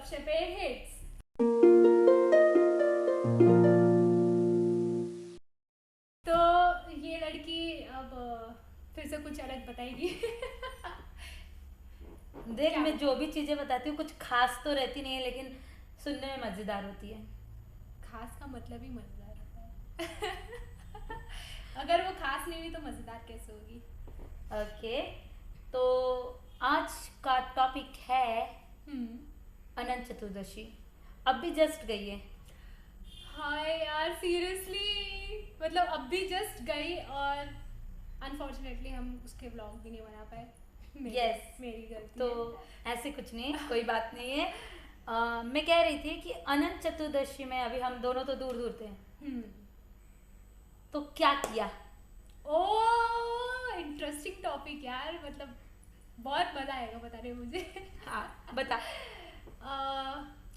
गपशपे hits. तो ये लड़की अब फिर से कुछ अलग बताएगी। देख, क्या मैं जो भी चीजें बताती हूँ कुछ खास तो रहती नहीं है, लेकिन सुनने में मजेदार होती है। खास का मतलब ही मजेदार होता है। अगर वो खास नहीं हुई तो मजेदार कैसे होगी? ओके, तो आज का टॉपिक है हम्म। अनंत चतुर्दशी। अब भी जस्ट गई है। हाय यार, सीरियसली मतलब अब भी जस्ट गई और अनफॉर्चुनेटली हम उसके व्लॉग भी नहीं बना पाए। यस, मेरी गलती तो है। ऐसे कुछ नहीं है, कोई बात नहीं है। मैं कह रही थी कि अनंत चतुर्दशी में अभी हम दोनों तो दूर दूर थे, हम्म। तो क्या किया। ओ इंटरेस्टिंग टॉपिक यार, मतलब बहुत मजा आएगा बताने में मुझे। हाँ, बता।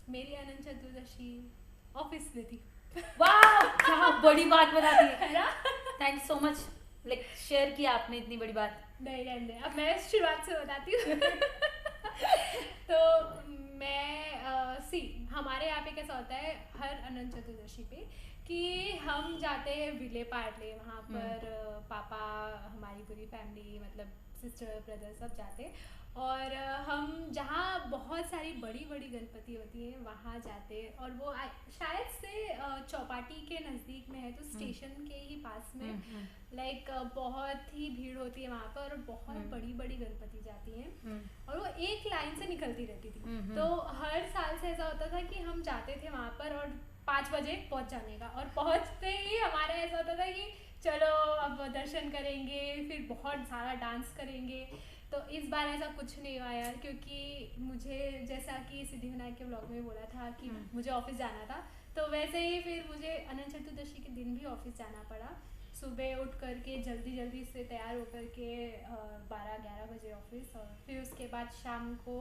मेरी अनंत चतुर्दशी ऑफिस में थी। वाह, क्या बड़ी बात बता दी है ना? Thank so much, like share किया आपने इतनी बड़ी बात। नहीं नहीं नहीं, अब मैं शुरुआत से बताती हूँ। तो मैं सी हमारे यहाँ पे कैसा होता है हर अनंत चतुर्दशी पे कि हम जाते हैं विले पार्ले। वहाँ पर पापा, हमारी पूरी फैमिली, मतलब सिस्टर ब्रदर सब जाते हैं। और हम जहाँ बहुत सारी बड़ी बड़ी गणपति होती हैं वहाँ जाते हैं। और वो शायद से चौपाटी के नज़दीक में है, तो स्टेशन के ही पास में। लाइक बहुत ही भीड़ होती है वहाँ पर और बहुत बड़ी बड़ी गणपति जाती हैं और वो एक लाइन से निकलती रहती थी। तो हर साल से ऐसा होता था कि हम जाते थे वहाँ पर और 5 बजे पहुँच जाने का, और पहुँचते ही हमारा ऐसा होता था कि चलो अब दर्शन करेंगे, फिर बहुत सारा डांस करेंगे। तो इस बार ऐसा कुछ नहीं हुआ यार, क्योंकि मुझे जैसा कि सिद्धिविनायक के ब्लॉग में बोला था कि मुझे ऑफिस जाना था, तो वैसे ही फिर मुझे अनंत चतुर्दशी के दिन भी ऑफिस जाना पड़ा। सुबह उठ करके जल्दी जल्दी से तैयार होकर के 12-11 बजे ऑफिस, और फिर उसके बाद शाम को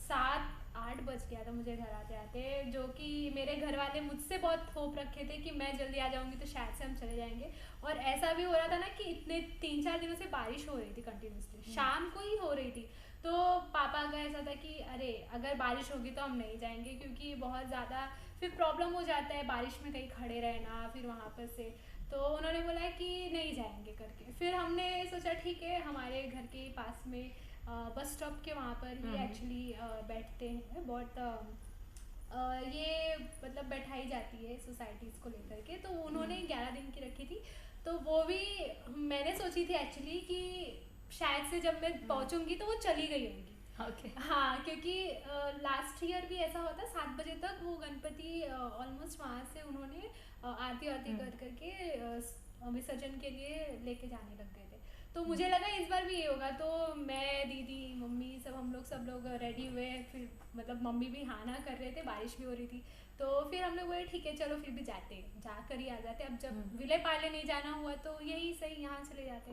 7-8 बज गया था मुझे घर आते आते। जो कि मेरे घर वाले मुझसे बहुत होप रखे थे कि मैं जल्दी आ जाऊंगी तो शायद से हम चले जाएंगे। और ऐसा भी हो रहा था ना कि इतने 3-4 दिनों से बारिश हो रही थी कंटिन्यूसली, शाम को ही हो रही थी। तो पापा का ऐसा था कि अरे अगर बारिश होगी तो हम नहीं जाएंगे, क्योंकि बहुत ज़्यादा फिर प्रॉब्लम हो जाता है बारिश में कहीं खड़े रहना फिर वहाँ पर से। तो उन्होंने बोला कि नहीं जाएंगे करके। फिर हमने सोचा ठीक है, हमारे घर के पास में बस स्टॉप के वहाँ पर ही एक्चुअली बैठते हैं बहुत। ये मतलब बैठाई जाती है सोसाइटीज़ को लेकर के। तो उन्होंने 11 दिन की रखी थी। तो वो भी मैंने सोची थी एक्चुअली कि शायद से जब मैं पहुँचूंगी तो वो चली गई होंगी। ओके। हाँ, क्योंकि लास्ट ईयर भी ऐसा होता 7 बजे तक वो गणपति ऑलमोस्ट वहाँ से उन्होंने आरती वारती कर करके विसर्जन के लिए लेके जाने लग गए थे। तो मुझे लगा इस बार भी ये होगा, तो मैं, दीदी, मम्मी, सब लोग रेडी हुए। फिर मतलब मम्मी भी हाँ ना कर रहे थे, बारिश भी हो रही थी। तो फिर हम लोग बोले ठीक है चलो फिर भी जाते, जाकर ही आ जाते। अब जब विले पार्ले नहीं जाना हुआ तो यही सही, यहाँ चले जाते।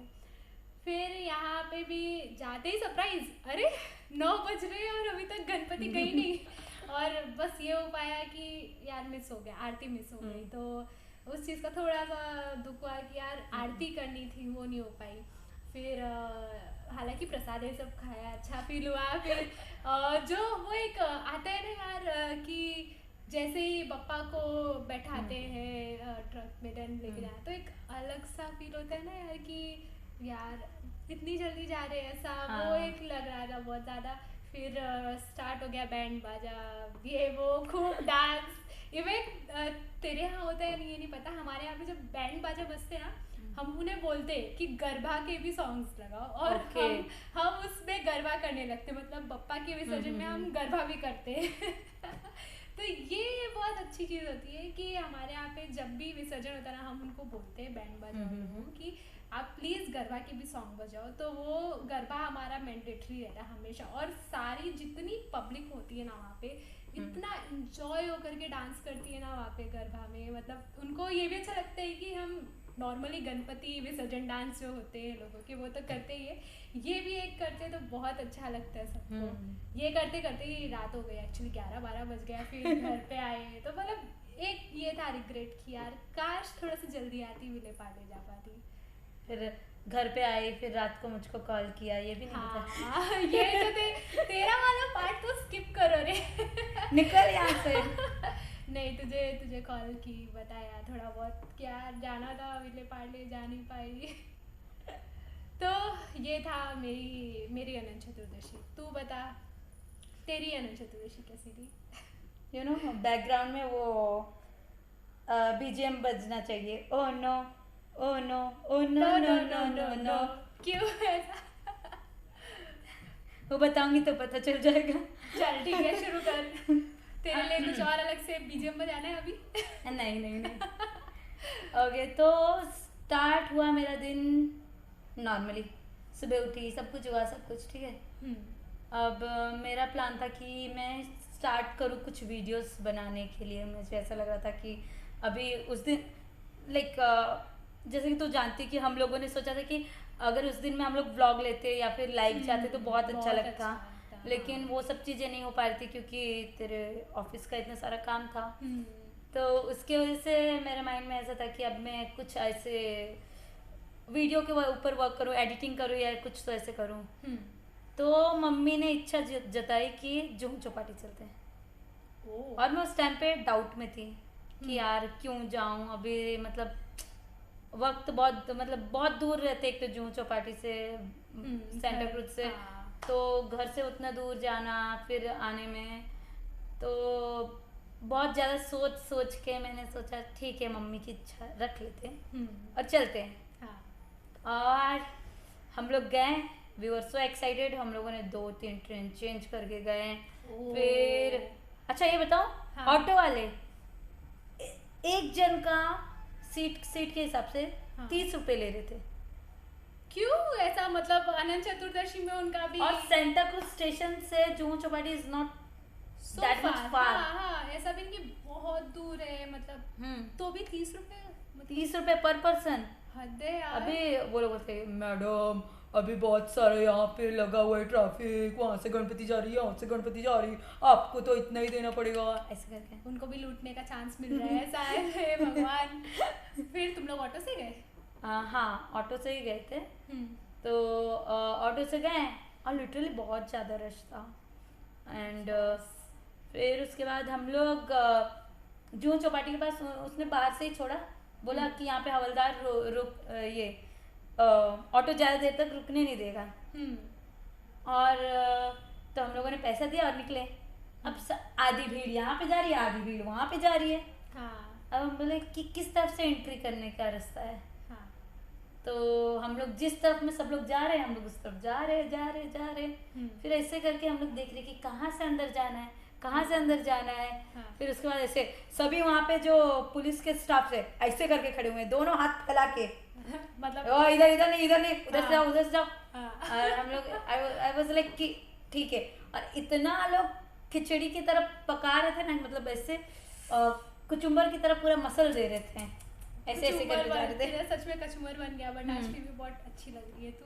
फिर यहाँ पे भी जाते ही सरप्राइज, अरे 9 बज रहे हैं और अभी तक गणपति गई नहीं। और बस ये हो पाया कि यार मिस हो गया, आरती मिस हो गई। तो उस चीज़ का थोड़ा सा दुख हुआ कि यार आरती करनी थी, वो नहीं हो पाई। फिर हालांकि प्रसाद ये सब खाया, अच्छा फील हुआ। फिर जो वो एक आता है ना यार कि जैसे ही बप्पा को बैठाते हैं ट्रक में देन लेके जाना, तो एक अलग सा फील होता है ना यार कि यार इतनी जल्दी जा रहे हैं ऐसा। वो एक लग रहा था बहुत ज़्यादा। फिर स्टार्ट हो गया बैंड बाजा, ये वो खूब डांस। इवन तेरे यहाँ होता है नहीं ये नहीं पता, हमारे यहाँ पे जब बैंड बाजा बजते हैं ना, हम उन्हें बोलते हैं कि गरबा के भी सॉन्ग्स लगाओ, और Okay. हम उसमें गरबा करने लगते, मतलब बप्पा के विसर्जन में हम गरबा भी करते हैं। तो ये बहुत अच्छी चीज़ होती है कि हमारे यहाँ पे जब भी विसर्जन होता है ना, हम उनको बोलते हैं बैंड बाजा वालों को कि आप प्लीज़ गरबा के भी सॉन्ग बजाओ। तो वो गरबा हमारा मैंडेटरी रहता है हमेशा। और सारी जितनी पब्लिक होती है ना वहाँ पे इतना इंजॉय होकर के डांस करती है ना वहाँ पे गरबा में, मतलब उनको ये भी अच्छा लगता है कि हम नॉर्मली गणपति विसर्जन डांस जो होते हैं लोगों के वो तो करते ही है, ये भी एक करते हैं, तो बहुत अच्छा लगता है सबको। ये करते करते ही रात हो गई एक्चुअली, 11-12 बज गया। फिर घर पे आए तो मतलब एक ये था रिग्रेट कि यार काश थोड़ा सा जल्दी आती, विले पार्ले जा पाती। फिर घर पे आई, फिर रात को मुझको कॉल किया, ये भी नहीं हाँ पता। ये तो तेरा वाला पार्ट तो स्किप करो रे। निकल यहाँ से। नहीं, तुझे तुझे कॉल की, बताया थोड़ा बहुत क्या जाना था, विले पार्ले जा नहीं पाई। तो ये था मेरी मेरी अनंत चतुर्दशी। तू बता, तेरी अनंत चतुर्दशी कैसी थी? यू नो बैकग्राउंड में वो बीजीएम बजना चाहिए, oh no oh no oh no no no no no. क्यों ऐसा? वो बताऊंगी तो पता चल जाएगा। चल ठीक है, शुरू कर। तेरे लिए कुछ और अलग से बीजीएम बजाना है अभी? नहीं नहीं नहीं। ओके, तो स्टार्ट हुआ मेरा दिन नॉर्मली, सुबह उठी, सब कुछ हुआ, सब कुछ ठीक है। अब मेरा प्लान था कि मैं स्टार्ट करूँ कुछ वीडियोस बनाने के लिए। मुझे ऐसा लग रहा था कि अभी उस दिन लाइक जैसे कि तू जानती कि हम लोगों ने सोचा था कि अगर उस दिन में हम लोग व्लॉग लेते या फिर लाइव जाते तो बहुत अच्छा लगता, लेकिन वो सब चीज़ें नहीं हो पा रही थी क्योंकि तेरे ऑफिस का इतना सारा काम था। तो उसके वजह से मेरे माइंड में ऐसा था कि अब मैं कुछ ऐसे वीडियो के ऊपर वर्क करूँ, एडिटिंग करूँ या कुछ तो ऐसे करूँ। तो मम्मी ने इच्छा जताई कि जुहू चौपाटी चलते हैं। और मैं उस टाइम पे डाउट में थी कि यार क्यों जाऊँ अभी, मतलब वक्त बहुत दूर रहते, एक तो जुहू चौपाटी से सेंटा क्रूज से, तो घर से उतना दूर जाना फिर आने में, तो बहुत ज़्यादा सोच सोच के मैंने सोचा ठीक है मम्मी की इच्छा रख लेते हैं और चलते हैं। और हम लोग गए, वी वर सो एक्साइटेड। हम लोगों ने 2-3 ट्रेन चेंज करके गए। फिर अच्छा ये बताओ, ऑटो वाले एक जन का सीट के हिसाब से 30 रुपए ले रहे थे। क्यों ऐसा? मतलब अनंत चतुर्दशी में उनका भी। और सेंटा क्रूज स्टेशन से Juhu Chowpatty is not that much फार। हाँ, ऐसा भी नहीं, बहुत दूर है मतलब। तो भी 30 रुपए, 30 रुपए पर पर्सन, हद है यार। अभी वो लोग बोलते मैडम अभी बहुत सारा यहाँ पे लगा हुआ है ट्रैफिक, वहाँ से गणपति जा रही है, यहाँ से गणपति जा रही है, आपको तो इतना ही देना पड़ेगा, ऐसे करके उनको भी लूटने का चांस मिल रहा है। ऐसा है भगवान। फिर तुम लोग ऑटो से गए? हाँ, ऑटो से ही गए थे। तो ऑटो से गए और लिटरली बहुत ज़्यादा रश था। एंड फिर उसके बाद हम लोग जुहू चौपाटी के पास, उसने बाहर से ही छोड़ा, बोला कि यहाँ पे हवलदार रुक ये ऑटो ज़्यादा देर तक रुकने नहीं देगा। और तो हम लोगों ने पैसा दिया और निकले। अब आधी भीड़ यहाँ पे जा रही है, आधी भीड़ वहाँ पे जा रही है। अब हम बोले कि किस तरफ से एंट्री करने का रास्ता है। तो हम लोग जिस तरफ में सब लोग जा रहे हैं, हम लोग उस तरफ जा रहे। फिर ऐसे करके हम लोग देख रहे कि कहाँ से अंदर जाना है, कहाँ से अंदर जाना है। फिर उसके बाद ऐसे सभी वहाँ पे जो पुलिस के स्टाफ से ऐसे करके खड़े हुए हैं, दोनों हाथ फैला के, मतलब इधर नहीं, उधर से जाओ। और हम लोग आई वाज लाइक कि ठीक है। और इतना लोग खिचड़ी की तरह पका रहे थे ना, मतलब ऐसे कुचुम्बर की तरह पूरा मसल दे रहे थे, ऐसे ऐसे करके जा रहे थे। सच में कचुमर बन गया, बट आज भी बहुत अच्छी लग रही है तू।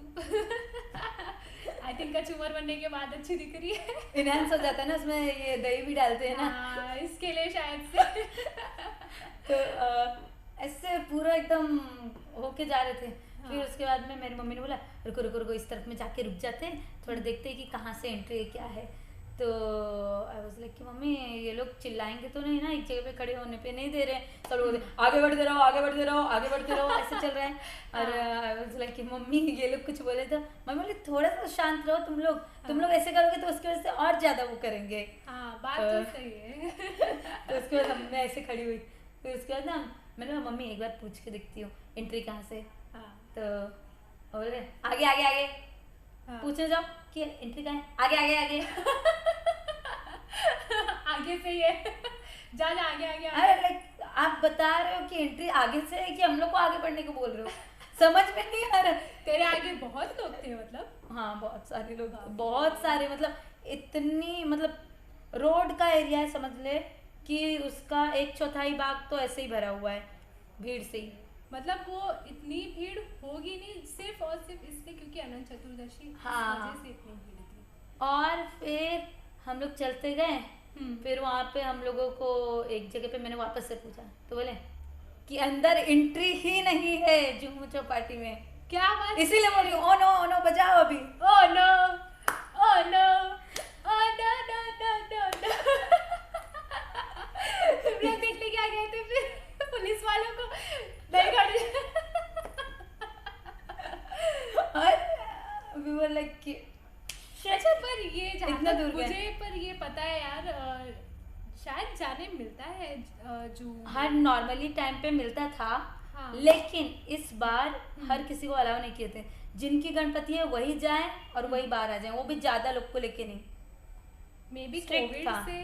आई थिंक कचुमर बनने के बाद अच्छी दिख रही है। इनहैंस हो जाता है ना, उसमें ये दही भी डालते हैं ना, इसके लिए शायद से। तो ऐसे पूरा एकदम होके जा रहे थे। फिर उसके बाद में मेरी मम्मी ने बोला रुको रुको रुको, इस तरफ में जाके रुक जाते हैं, थोड़ा देखते हैं कि कहाँ से एंट्री है, क्या है। तो आई वाज लाइक कि मम्मी ये लोग चिल्लाएंगे तो नहीं ना, एक जगह पे खड़े होने पे नहीं दे रहे हैं, सब लोग आगे बढ़ते रहो, आगे बढ़ते रहो, आगे बढ़ते रहो, ऐसे चल रहा है। और आई वाज लाइक कि मम्मी ये लोग कुछ बोले तो मम्मी बोले थोड़ा सा शांत रहो, तुम लोग ऐसे करोगे तो उसकी वजह से और ज़्यादा वो करेंगे। बात तो सही है। तो उसके बाद मैं ऐसे खड़ी हुई। फिर उसके बाद ना मैंने कहा मम्मी एक बार पूछ के देखती हूँ एंट्री कहाँ से। तो बोले आगे आगे आगे, पूछने जाओ कि एंट्री कहाँ है, आगे आगे आगे। आगे से ये जा आगे आगे। अरे लाइक आप बता रहे हो कि एंट्री आगे से है कि हम लोग को आगे बढ़ने को बोल रहे हो, समझ में नहीं आ रहा। तेरे आगे बहुत लोग थे मतलब? हाँ बहुत सारे लोग, बहुत सारे, मतलब इतनी, मतलब रोड का एरिया है, समझ ले कि उसका 1/4 भाग तो ऐसे ही भरा हुआ है भीड़ से ही। मतलब वो इतनी भीड़ होगी नहीं सिर्फ और सिर्फ इसलिए क्योंकि अनंत चतुर्दशी, हाँ, वजह से इतनी भीड़ थी। और फिर हम लोग चलते गए। फिर वहाँ पे हम लोगों को एक जगह पे मैंने वापस से पूछा तो बोले कि अंदर एंट्री ही नहीं है जुहू चौपाटी में। क्या बात? इसीलिए बोली ओ नो बजाओ अभी, oh no oh no oh no no no no no. इतना दूर गए। मुझे पर ये पता है यार, शायद जाने मिलता है जो हर नॉर्मली टाइम पे मिलता था। हाँ। लेकिन इस बार हर किसी को अलाउ नहीं किए थे, जिनकी गणपति है वही जाए और वही बाहर आ जाए, वो भी ज्यादा लोग को लेके नहीं। मे बी Strict कोविड था। से,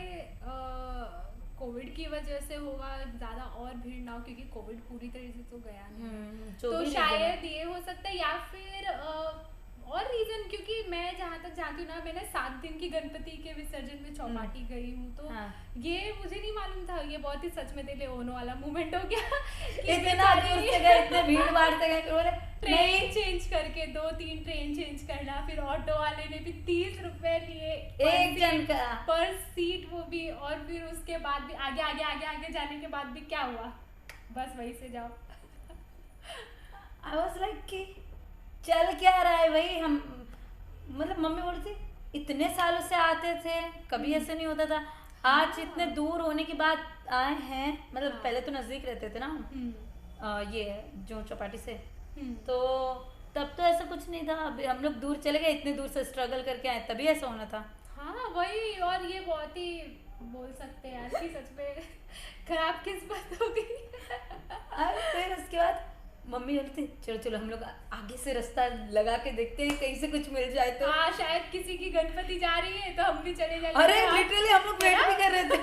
कोविड की वजह से होगा ज्यादा और भीड़ ना हो, क्योंकि कोविड पूरी तरह से तो गया नहीं। जो तो भी शायद ये हो सकता है, या फिर और रीजन, क्योंकि मैं जहाँ तक जानती हूँ ना, मैंने 7 दिन की गणपति के विसर्जन में चौपाटी गई हूँ, तो हाँ। ये मुझे नहीं मालूम था। ये बहुत ही सच में दिल ओनो वाला मूवमेंट हो गया कि इतना दूर से गए, इतने भीड़ भाड़ से गए, फिर बोले ट्रेन चेंज करके 2-3 ट्रेन चेंज करना, फिर ऑटो वाले ने भी 30 रुपए लिए एक जन का। पर सीट, वो भी। और फिर उसके बाद भी आगे आगे आगे आगे जाने के बाद भी क्या हुआ, बस वहीं से जाओ। आई वाज लाइक कि चल क्या रहा है भाई, हम मतलब मम्मी बोलती इतने सालों से आते थे, कभी ऐसे नहीं होता था, आज इतने दूर होने के बाद आए हैं। मतलब पहले तो नजदीक रहते थे ना हम, ये जो चौपाटी से, तो तब तो ऐसा कुछ नहीं था। अभी हम लोग दूर चले गए, इतने दूर से स्ट्रगल करके आए, तभी ऐसा होना था। हाँ वही। और ये बहुत ही बोल सकते हैं यार कि सच में खराब किस्मत हो गई। और फिर उसके बाद मम्मी बोलती चलो चलो हम लोग आगे से रास्ता लगा के देखते हैं, कहीं से कुछ मिल जाए तो। हाँ, शायद किसी की गणपति जा रही है तो हम भी चले जाएंगे। अरे लिटरली हम लोग वेट भी कर रहे थे।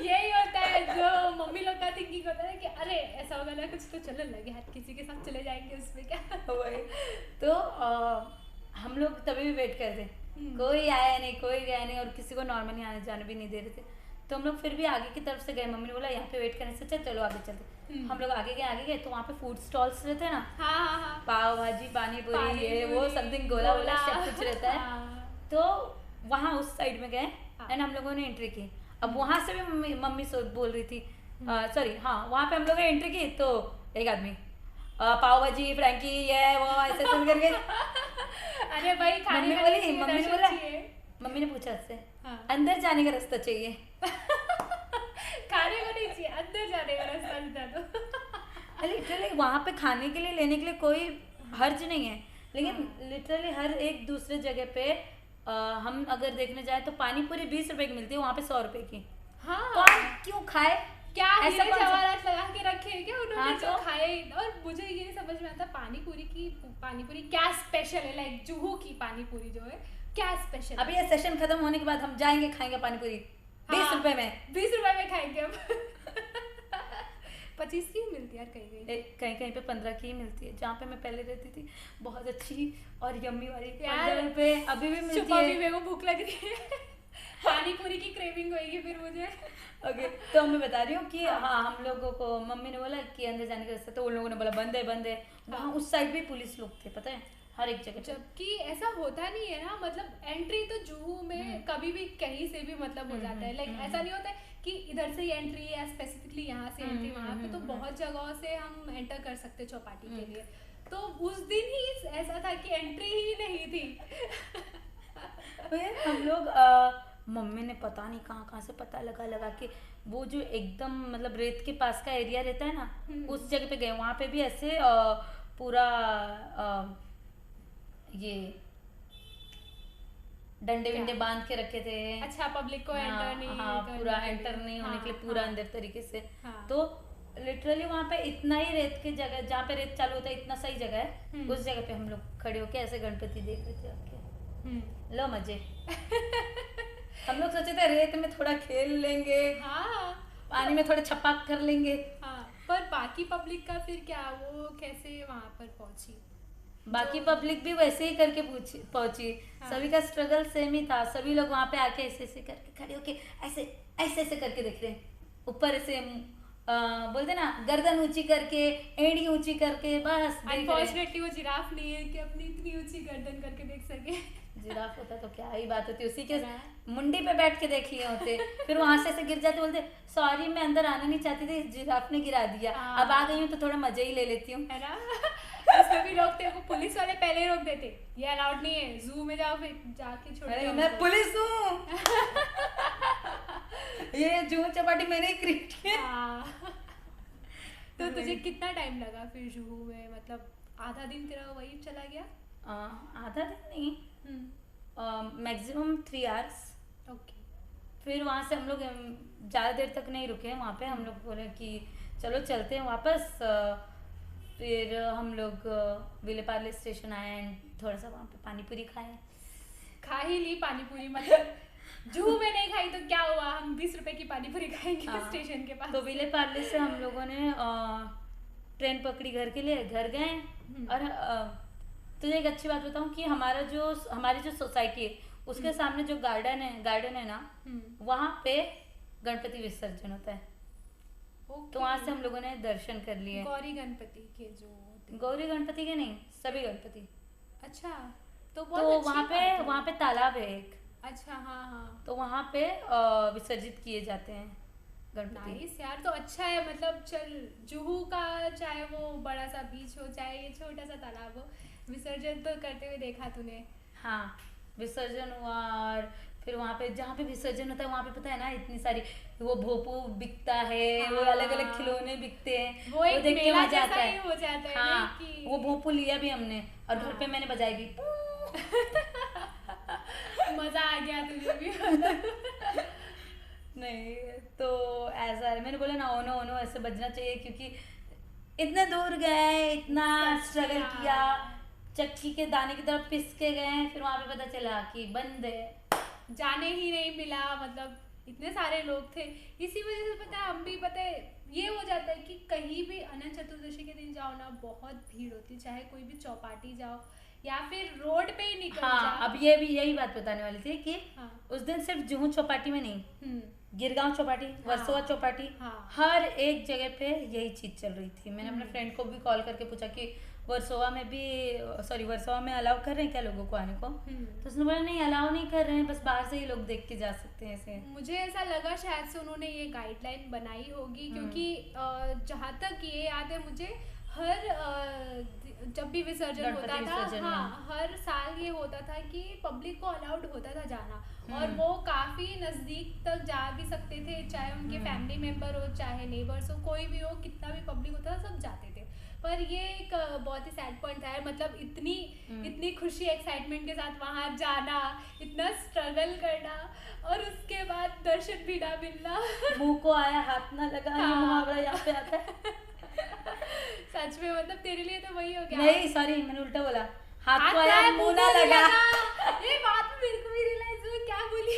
यही होता है जो मम्मी लोग का थिंकिंग होता है कि अरे ऐसा होगा ना कुछ, तो चलो लगे हाथ किसी के साथ चले जाएंगे, उसमें क्या। वही तो हम लोग तभी भी वेट कर रहे थे, कोई आया नहीं, कोई गया नहीं, और किसी को नॉर्मली आने जाने भी नहीं दे रहे थे। तो हम लोग फिर भी आगे की तरफ से गए, मम्मी ने बोला यहाँ पे वेट करने से अच्छा चलो आगे चलते। हम लोग आगे गए तो वहाँ पे फूड स्टॉल्स रहते हैं ना, हाँ। पाव भाजी, पानी पूरी, ये वो समथिंग गोला वोला सब कुछ रहता है। तो वहाँ उस साइड में गए एंड हम लोगों ने एंट्री की। अब वहाँ से भी मम्मी बोल रही थी, सॉरी हाँ, वहाँ पे हम लोगों ने एंट्री की तो एक आदमी पाव भाजी, फ्रैंकी, ये वो ऐसे सुन करके अरे भाई खाने वाली मम्मी ने बोला, मम्मी ने पूछा उससे अंदर जाने का रास्ता चाहिए। खाने को नहीं चाहिए, अंदर जाने का रास्ता बता दो। लिटरली वहाँ पे खाने के लिए लेने के लिए कोई हर्ज नहीं है, लेकिन लिटरली हर एक दूसरे जगह पे हम अगर देखने जाए तो पानी पूरी 20 रुपए की मिलती है, वहाँ पे 100 रुपए की। हाँ। कौन क्यों खाए? क्या ऐसा हीरे जवाहरात लगा के रखे हैं क्या उन्होंने? हाँ, जो खाए। और मुझे ये नहीं समझ में आता पानी पूरी क्या स्पेशल है, लाइक जुहू की पानी पूरी जो है क्या स्पेशल। अभी ये सेशन खत्म होने के बाद हम जाएंगे खाएंगे पानी पूरी 20 रुपए में। 20 रुपए में खाएंगे हम। 25 की मिलती है यार, कहीं कहीं पे 15 की मिलती है। जहाँ पे मैं पहले रहती थी बहुत अच्छी और यम्मी वाली यार पे अभी भी मिलती है। मेरे को भूख लग रही है। पानी पूरी की क्रेविंग होगी फिर मुझे। ओके तो मैं बता रही हूँ कि हाँ हम लोगों को मम्मी ने बोला कि अंदर जाने का रास्ता, तो उन लोगों ने बोला बंद है। वहाँ उस साइड भी पुलिस लोग थे, पता है, हर एक जगह। जबकि ऐसा होता नहीं है ना, मतलब एंट्री तो जुहू में कभी भी कहीं से भी मतलब हो जाता है। लाइक ऐसा नहीं होता है कि इधर से ही एंट्री है, स्पेसिफिकली यहाँ से एंट्री, वहाँ पे तो बहुत जगहों से हम एंटर कर सकते चौपाटी के लिए। तो उस दिन ही ऐसा था कि एंट्री ही नहीं थी। फिर हम लोग मम्मी ने पता नहीं कहाँ से पता लगा के वो जो एकदम मतलब रेत के पास का एरिया रहता है ना, उस जगह पे गए। वहाँ पे भी ऐसे पूरा ये डंडे विंडे बांध के रखे थे। अच्छा, पब्लिक को एंटर नहीं, पूरा एंटर नहीं होने के लिए पूरा अंदर तरीके से। तो लिटरली वहाँ पे इतना ही रेत की जगह, जहाँ पे रेत चालू होता है, इतना सही जगह है, उस जगह पे हम लोग खड़े होके ऐसे गणपति देख रहे थे आके। लो मजे। हम लोग सोचे थे रेत में थोड़ा खेल लेंगे, पानी में थोड़ा छपाक कर लेंगे। पर बाकी पब्लिक का फिर क्या, वो कैसे वहाँ पर पहुंची? बाकी पब्लिक भी वैसे ही करके पहुंची। सभी का स्ट्रगल सेम ही था। सभी लोग वहाँ पे आके ऐसे ऐसे करके खड़े होके ऐसे करके देख रहे हैं। ऊपर ऐसे बोलते ना गर्दन ऊंची करके, एड़ी ऊंची करके, बस। अनफॉर्चुनेटली वो जिराफ नहीं है कि अपनी इतनी ऊंची गर्दन करके देख सके। जिराफ होता तो क्या ही बात होती, उसी के मुंडी पे बैठ के देख लिए होते। फिर वहां से ऐसे गिर जाते, बोलते सॉरी मैं अंदर आना नहीं चाहती थी, जिराफ ने गिरा दिया, अब आ गई हूँ तो थोड़ा मजे ही ले लेती हूँ, है ना। उसमें भी रोकते हैं, पुलिस वाले पहले ही रोक देते, ये अलाउड नहीं है, जू में जाओ, फिर जाके छोड़। मैं पुलिस हूँ। ये जू चौपाटी मैंने ही क्रिएट किया। तो तुझे कितना टाइम लगा फिर जुहू में? मतलब आधा दिन तेरा वही चला गया? आधा दिन नहीं, मैक्सिमम 3 आवर्स। ओके। फिर वहाँ से हम लोग ज़्यादा देर तक नहीं रुके वहाँ पे, हम लोग बोले कि चलो चलते हैं वापस। फिर हम लोग विले पार्ले स्टेशन आए एंड थोड़ा सा वहाँ पे पानी पूरी खाए। खा ही ली पानी पूरी, मतलब जूहू में नहीं खाई तो क्या हुआ, हम 20 रुपए की पानी पूरी खाएंगे स्टेशन के पास। तो विले पार्ले से हम लोगों ने ट्रेन पकड़ी घर के लिए, घर गए। और तुझे एक अच्छी बात बताऊं कि हमारी जो सोसाइटी है उसके सामने जो गार्डन है ना, वहाँ पे गणपति विसर्जन होता है। तो वहाँ से हम लोगों ने दर्शन कर लिए। गौरी गणपति के जो गौरी गणपति के नहीं, सभी गणपति। अच्छा, तो वहाँ पे तालाब है एक। अच्छा, हाँ। तो वहाँ पे विसर्जित किए जाते हैं गणपति। नाइस यार, तो अच्छा है। मतलब चल, जुहू का चाहे वो बड़ा सा बीच हो चाहे ये छोटा सा तालाब हो, विसर्जन तो करते हुए देखा तूने। हाँ, विसर्जन हुआ। और फिर वहाँ पे जहाँ पे विसर्जन होता है वहाँ पे पता है ना, इतनी सारी वो भोपू बिकता है। हाँ, वो अलग अलग खिलौने बिकते हैं, वो देख के मजा आता है। हो जाता है। हाँ, वो भोपू लिया भी हमने और घर पे मैंने बजाई भी। मजा आ गया तुझे भी? नहीं तो ऐसा है, मैंने बोला ना ओनो ऐसे बजना चाहिए, क्योंकि इतने दूर गए, इतना स्ट्रगल किया, चक्की के दाने की तरफ पिस के गए, फिर वहाँ पे पता चला कि बंद है, जाने ही नहीं मिला। मतलब इतने सारे लोग थे, इसी वजह से पता है हम भी, पता है ये हो जाता है कि कहीं भी अनंत चतुर्दशी के दिन जाओ ना, बहुत भीड़ होती है। चाहे कोई भी चौपाटी जाओ या फिर रोड पे ही निकल जाओ। अब यही बात बताने वाली थी कि उस दिन सिर्फ जुहू चौपाटी में नहीं, गिरगांव चौपाटी, वर्सोवा चौपाटी, हर एक जगह पे यही चीज चल रही थी। मैंने अपने फ्रेंड को भी कॉल करके पूछा कि वर्सोवा में अलाउ कर रहे हैं क्या लोगों को आने को? तो उसने बोला नहीं, अलाउ नहीं कर रहे हैं, बस बाहर से ही लोग देख के जा सकते हैं ऐसे। मुझे ऐसा लगा शायद से उन्होंने ये गाइडलाइन बनाई होगी, क्योंकि जहाँ तक ये याद है मुझे, जब भी विसर्जन होता था, हाँ, हर साल ये होता था कि पब्लिक को अलाउड होता था जाना, और वो काफी नजदीक तक जा भी सकते थे, चाहे उनके फैमिली मेंबर हो चाहे नेबर्स हो, कोई भी हो, कितना भी पब्लिक होता था सब जाते थे। पर ये एक बहुत ही सैड पॉइंट था, मतलब इतनी खुशी एक्साइटमेंट के साथ वहां जाना, इतना स्ट्रगल करना, और उसके बाद दर्शन भी ना मिलना। मुंह को आया हाथ ना लगा, ये मुहावरा यहाँ पे आता है। सच में, मतलब तेरे लिए तो वही हो गया। नहीं सॉरी, मैंने उल्टा बोला, हाथ को आया मुंह ना लगा। ये बात मेरे को भी रियलाइज हुआ, क्या बोली?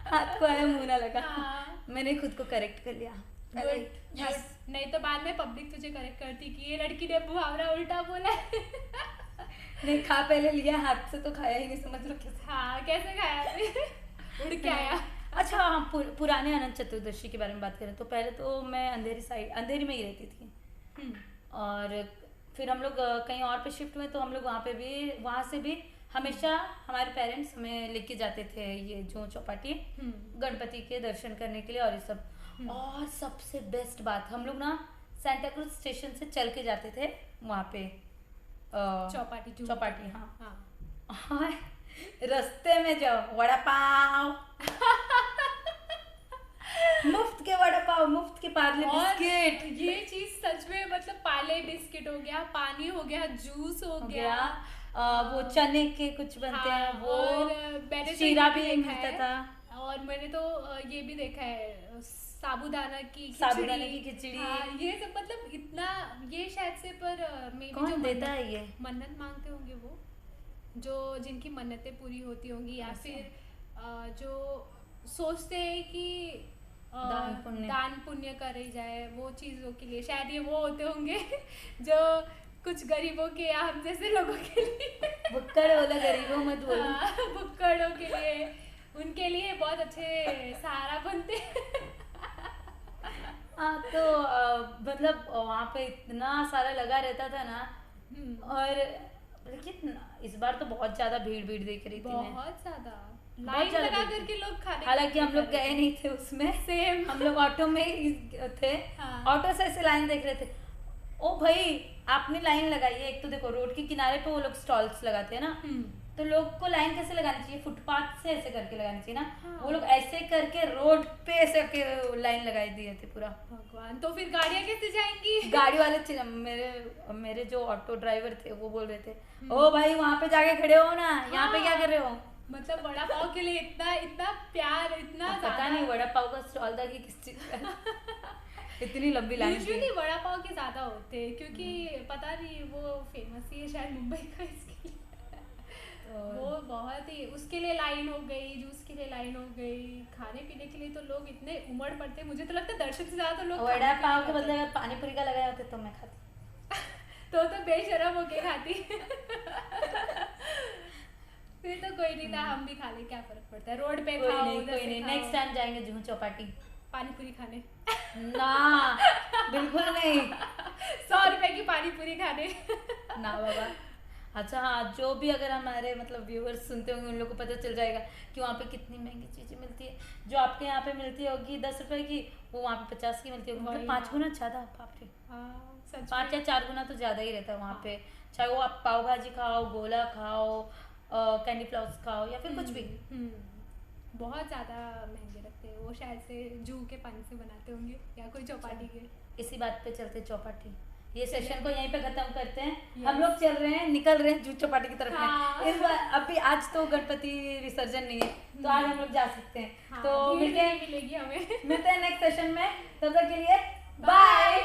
हाथ को आया मुंह ना लगा। मैंने खुद को करेक्ट कर लिया। Yes. नहीं तो बाद में पब्लिक तुझे करेक्ट करती कि ये लड़की ने मुहावरा उल्टा बोला है। नहीं, खा पहले लिया, हाथ से तो खाया ही नहीं, समझ लो कैसे। हाँ, कैसे खाया? उड़ के आया। अच्छा, हाँ, पुराने अनंत चतुर्दशी के बारे में बात करें तो पहले तो मैं अंधेरी में ही रहती थी। और फिर हम लोग कहीं और पे शिफ्ट हुए, तो हम लोग वहाँ से भी हमेशा हमारे पेरेंट्स हमें लेके जाते थे ये जो चौपाटी गणपति के दर्शन करने के लिए और ये सब। और सबसे बेस्ट बात, हम लोग ना सेंटा क्रूज स्टेशन से चल के जाते थे वहाँ पे चौपाटी। हाँ, रास्ते में जाओ वड़ा पाव, मुफ्त के वड़ा पाव, मुफ्त के पार्ले बिस्किट। ये चीज सच में, मतलब पार्ले बिस्किट हो गया, पानी हो गया, जूस हो गया, वो चने के कुछ बनते हैं, वो शीरा भी मिलता था। और मैंने तो ये भी देखा है, साबूदाना की खिचड़ी। ये सब, मतलब इतना, ये शायद से, पर कौन देता है ये? मन्नत मांगते होंगे वो, जो जिनकी मन्नतें पूरी होती होंगी, या फिर जो सोचते हैं कि दान पुण्य करे जाए, वो चीजों के लिए शायद ये वो होते होंगे जो कुछ गरीबों के या हम जैसे लोगों के लिए भुक्कड़ बोला, गरीबों मत बोलो। भुक्कड़ों के लिए, उनके लिए बहुत अच्छे सहारा बनते। हाँ, तो मतलब वहाँ पे इतना सारा लगा रहता था ना। और लेकिन इस बार तो बहुत ज्यादा भीड़ देख रही थी, बहुत ज्यादा लाइन लगा करके लोग खाने। हालांकि हम लोग गए नहीं थे उसमें, सेम हम लोग ऑटो में ही थे। ऑटो से ऐसे लाइन देख रहे थे। ओ भाई, आपने लाइन लगाई है, एक तो देखो रोड के किनारे पे वो लोग स्टॉल्स लगाते हैं ना, तो लोग को लाइन कैसे लगानी चाहिए, फुटपाथ से ऐसे करके लगानी चाहिए ना। हाँ। वो लोग ऐसे करके रोड पे ऐसे करके लाइन लगाई दिए थे पूरा। भगवान, तो फिर गाड़ियाँ कैसे जाएंगी? गाड़ी वाले थे, मेरे मेरे जो ऑटो ड्राइवर थे वो बोल रहे थे, ओ भाई वहाँ पे जाके खड़े हो ना, यहाँ पे क्या कर रहे हो। मतलब वड़ा पाव के लिए इतना इतना प्यार, इतना पता नहीं वड़ा पाव का स्टॉल था कि किस चीज का इतनी लंबी लाइन थी। यूजुअली वड़ा पाव के ज्यादा होते हैं, क्योंकि पता नहीं वो फेमस ही है शायद मुंबई का इसके लिए। वो बहुत ही, उसके लिए लाइन हो गई, जूस के लिए लाइन हो गई, खाने पीने के लिए तो लोग इतने उमड़ पड़ते हैं। मुझे तो लगता है दर्शन से ज्यादा तो लोग वड़ा पाव के बदले अगर पानी पूरी का लगाया होते तो मैं खाती। तो बेशरम होके खाती। फिर तो कोई नहीं था, हम भी खा ले, क्या फर्क पड़ता है, रोड पे खाओ, कोई नहीं, नेक्स्ट टाइम जाएंगे जुहू चौपाटी पानी पूरी खाने। ना बिल्कुल नहीं। 100 रुपए की पानी पूरी खाने। ना बाबा। अच्छा हाँ, जो भी अगर हमारे मतलब व्यूअर्स सुनते होंगे उन लोगों को पता चल जाएगा कि वहाँ पे कितनी महंगी चीजें मिलती है। जो आपके यहाँ पे मिलती होगी 10 रुपए की, वो वहाँ पे 50 की मिलती होगी, मतलब 5 गुना ज्यादा। बाप रे, 5 या 4 गुना तो ज्यादा ही रहता है वहाँ पे। चाहे वो आप पाव भाजी खाओ, गोला खाओ, कैंडी फ्लावर्स खाओ या फिर कुछ भी। बहुत ज़्यादा महंगे रखते हैं वो, शायद से जूह के पानी से बनाते होंगे या कोई चौपाटी के। इसी बात पे चलते चौपाटी, ये सेशन को यहीं पे खत्म करते हैं। हम लोग चल रहे हैं, निकल रहे हैं जूह चौपाटी की तरफ में। इस बार अभी आज तो गणपति विसर्जन नहीं है, तो आज हम लोग जा सकते हैं। तो मिलते हैं मिलेगी हमें। मिलते हैं नेक्स्ट सेशन में, तब तक के लिए बाय।